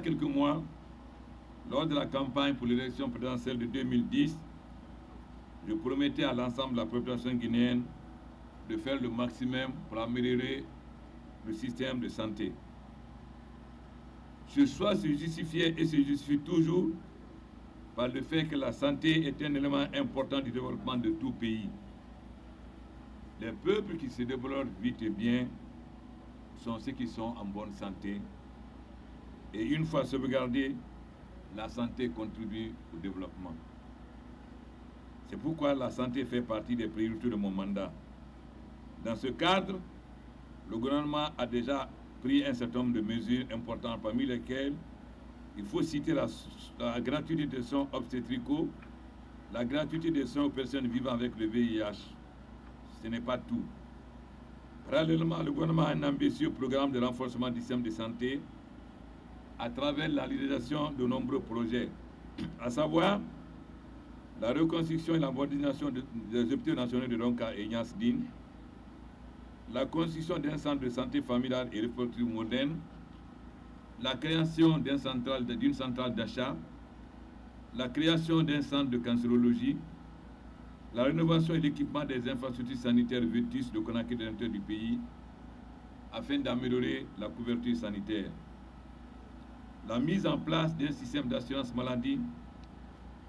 quelques mois, lors de la campagne pour l'élection présidentielle de 2010, je promettais à l'ensemble de la population guinéenne de faire le maximum pour améliorer le système de santé. Ce choix se justifiait et se justifie toujours par le fait que la santé est un élément important du développement de tout pays. Les peuples qui se développent vite et bien sont ceux qui sont en bonne santé. Et une fois sauvegardée, la santé contribue au développement. C'est pourquoi la santé fait partie des priorités de mon mandat. Dans ce cadre, le gouvernement a déjà pris un certain nombre de mesures importantes, parmi lesquelles il faut citer la gratuité des soins obstétricaux, la gratuité des soins aux personnes vivant avec le VIH. Ce n'est pas tout. Parallèlement, le gouvernement a un ambitieux programme de renforcement du système de santé à travers la réalisation de nombreux projets, à savoir la reconstruction et la modernisation des hôpitaux nationaux de Donka et Niasdine, la construction d'un centre de santé familiale et reproductive moderne, la création d'une centrale d'achat, la création d'un centre de cancérologie, la rénovation et l'équipement des infrastructures sanitaires vétustes de Conakry et de l'intérieur du pays, afin d'améliorer la couverture sanitaire. La mise en place d'un système d'assurance maladie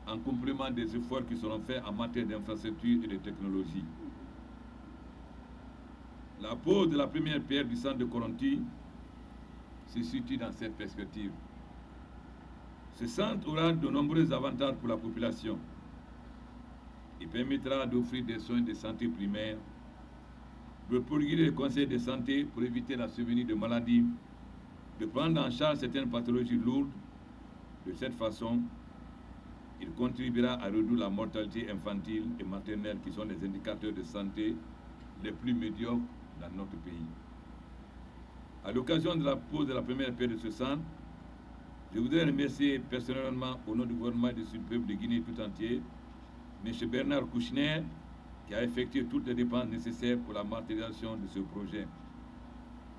en complément des efforts qui seront faits en matière d'infrastructures et de technologie. La pose de la première pierre du centre de Koronti se situe dans cette perspective. Ce centre aura de nombreux avantages pour la population. Il permettra d'offrir des soins de santé primaires, de prodiguer des conseils de santé pour éviter la survenue de maladies, de prendre en charge certaines pathologies lourdes. De cette façon, il contribuera à réduire la mortalité infantile et maternelle qui sont les indicateurs de santé les plus médiocres dans notre pays. À l'occasion de la pose de la première pierre de ce centre, je voudrais remercier personnellement au nom du gouvernement et du peuple de Guinée tout entier, M. Bernard Kouchner, qui a effectué toutes les dépenses nécessaires pour la matérialisation de ce projet.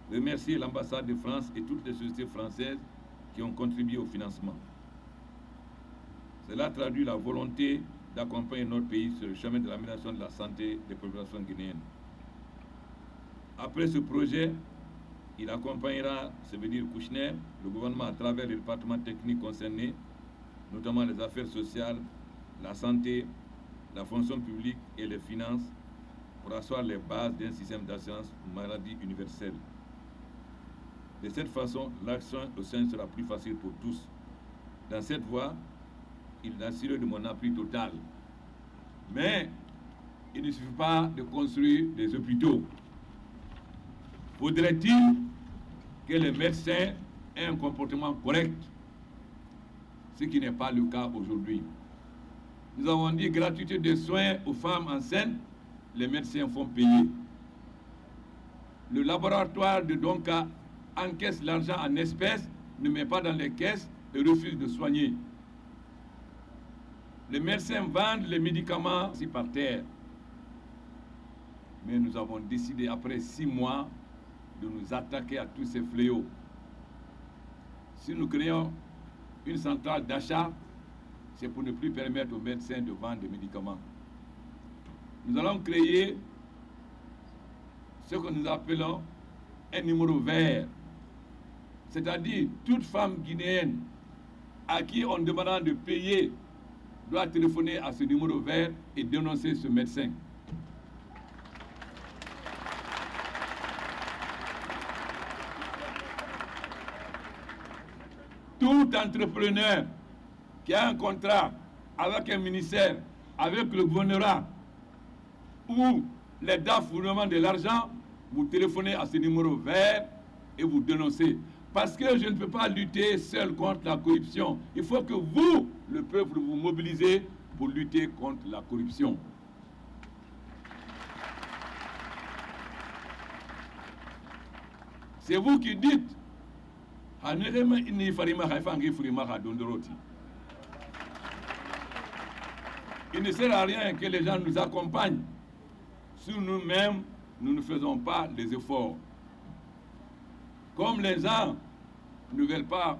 Remercier l'ambassade de France et toutes les sociétés françaises qui ont contribué au financement. Cela traduit la volonté d'accompagner notre pays sur le chemin de l'amélioration de la santé des populations guinéennes. Après ce projet, il accompagnera, ça veut dire Kouchner, le gouvernement à travers les départements techniques concernés, notamment les affaires sociales, la santé, la fonction publique et les finances, pour asseoir les bases d'un système d'assurance maladie universelle. De cette façon, l'action au sein sera plus facile pour tous. Dans cette voie, il assure de mon appui total. Mais il ne suffit pas de construire des hôpitaux. Faudrait-il que les médecins aient un comportement correct, ce qui n'est pas le cas aujourd'hui. Nous avons dit gratuité des soins aux femmes enceintes, les médecins font payer. Le laboratoire de Donka encaisse l'argent en espèces, ne met pas dans les caisses et refuse de soigner. Les médecins vendent les médicaments ici par terre. Mais nous avons décidé, après 6 mois, de nous attaquer à tous ces fléaux. Si nous créons une centrale d'achat, c'est pour ne plus permettre aux médecins de vendre des médicaments. Nous allons créer ce que nous appelons un numéro vert. C'est-à-dire, toute femme guinéenne à qui on demandera de payer doit téléphoner à ce numéro vert et dénoncer ce médecin. Tout entrepreneur qui a un contrat avec un ministère, avec le gouvernorat, ou les DAF vous demandent de l'argent, vous téléphonez à ce numéro vert et vous dénoncez. Parce que je ne peux pas lutter seul contre la corruption. Il faut que vous, le peuple, vous mobilisez pour lutter contre la corruption. C'est vous qui dites. Il ne sert à rien que les gens nous accompagnent. Si nous-mêmes, nous ne faisons pas les efforts. Comme les gens ne veulent pas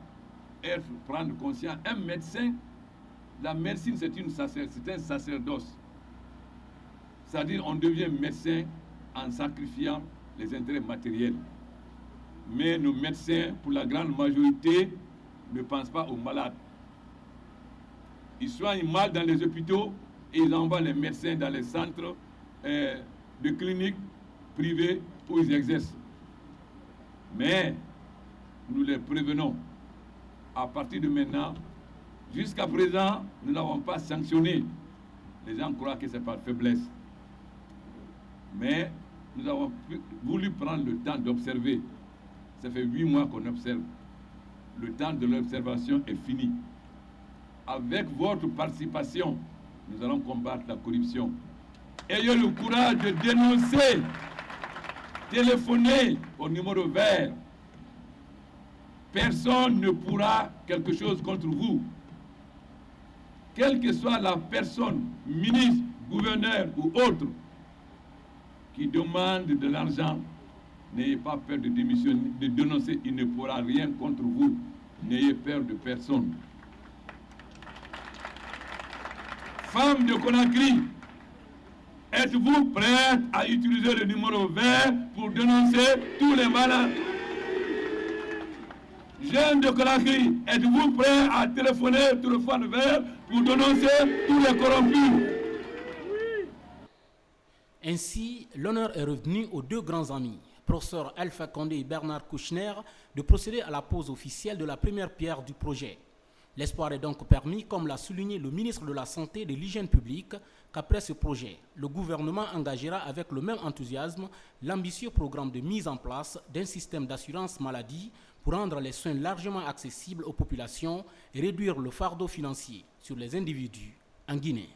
prendre conscience. Un médecin, la médecine, c'est un sacerdoce. C'est-à-dire on devient médecin en sacrifiant les intérêts matériels. Mais nos médecins, pour la grande majorité, ne pensent pas aux malades. Ils soignent mal dans les hôpitaux et ils envoient les médecins dans les centres de cliniques privées où ils exercent. Mais nous les prévenons. À partir de maintenant, jusqu'à présent, nous n'avons pas sanctionné. Les gens croient que c'est par faiblesse. Mais nous avons voulu prendre le temps d'observer. Ça fait 8 mois qu'on observe. Le temps de l'observation est fini. Avec votre participation, nous allons combattre la corruption. Ayez le courage de dénoncer, téléphoner au numéro vert. Personne ne pourra quelque chose contre vous. Quelle que soit la personne, ministre, gouverneur ou autre, qui demande de l'argent, n'ayez pas peur de démissionner, de dénoncer, il ne pourra rien contre vous. N'ayez peur de personne. Femmes de Conakry, êtes-vous prêtes à utiliser le numéro vert pour dénoncer tous les malades? Jeunes de Conakry, êtes-vous prêts à téléphoner sur le téléphone vert pour dénoncer tous les corrompus? Ainsi, l'honneur est revenu aux deux grands amis, professeur Alpha Condé et Bernard Kouchner, de procéder à la pose officielle de la première pierre du projet. L'espoir est donc permis, comme l'a souligné le ministre de la Santé et de l'Hygiène publique, qu'après ce projet, le gouvernement engagera avec le même enthousiasme l'ambitieux programme de mise en place d'un système d'assurance maladie pour rendre les soins largement accessibles aux populations et réduire le fardeau financier sur les individus en Guinée.